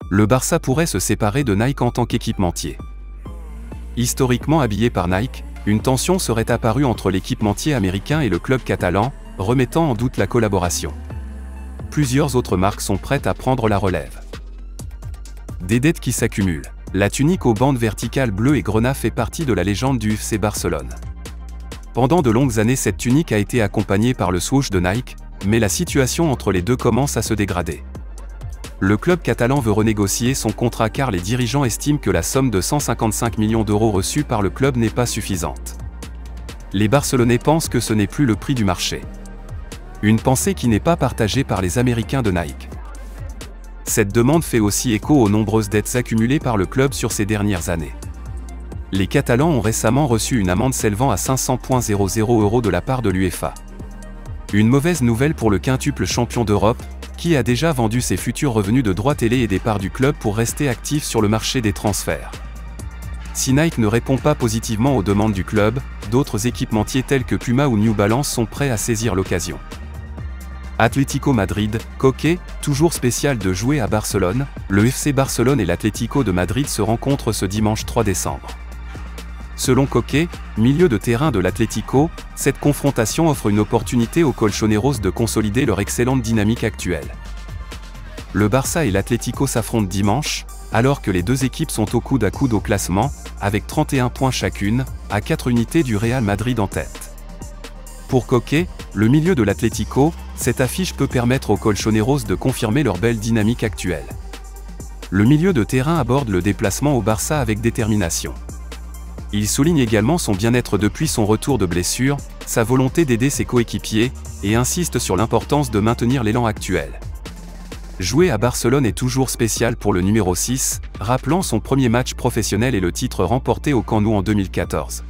Le Barça pourrait se séparer de Nike en tant qu'équipementier. Historiquement habillé par Nike, une tension serait apparue entre l'équipementier américain et le club catalan, remettant en doute la collaboration. Plusieurs autres marques sont prêtes à prendre la relève. Des dettes qui s'accumulent. La tunique aux bandes verticales bleues et grenat fait partie de la légende du FC Barcelone. Pendant de longues années, cette tunique a été accompagnée par le swoosh de Nike, mais la situation entre les deux commence à se dégrader. Le club catalan veut renégocier son contrat car les dirigeants estiment que la somme de 155 millions d'euros reçue par le club n'est pas suffisante. Les Barcelonais pensent que ce n'est plus le prix du marché. Une pensée qui n'est pas partagée par les Américains de Nike. Cette demande fait aussi écho aux nombreuses dettes accumulées par le club sur ces dernières années. Les Catalans ont récemment reçu une amende s'élevant à 500,00 € de la part de l'UEFA. Une mauvaise nouvelle pour le quintuple champion d'Europe, qui a déjà vendu ses futurs revenus de droits télé et des parts du club pour rester actif sur le marché des transferts. Si Nike ne répond pas positivement aux demandes du club, d'autres équipementiers tels que Puma ou New Balance sont prêts à saisir l'occasion. Atlético Madrid, Koke, toujours spécial de jouer à Barcelone, le FC Barcelone et l'Atlético de Madrid se rencontrent ce dimanche 3 décembre. Selon Koke, milieu de terrain de l'Atlético, cette confrontation offre une opportunité aux colchoneros de consolider leur excellente dynamique actuelle. Le Barça et l'Atlético s'affrontent dimanche, alors que les deux équipes sont au coude à coude au classement, avec 31 points chacune, à 4 unités du Real Madrid en tête. Pour Koke, le milieu de l'Atlético, cette affiche peut permettre aux colchoneros de confirmer leur belle dynamique actuelle. Le milieu de terrain aborde le déplacement au Barça avec détermination. Il souligne également son bien-être depuis son retour de blessure, sa volonté d'aider ses coéquipiers, et insiste sur l'importance de maintenir l'élan actuel. Jouer à Barcelone est toujours spécial pour le numéro 6, rappelant son premier match professionnel et le titre remporté au Camp Nou en 2014.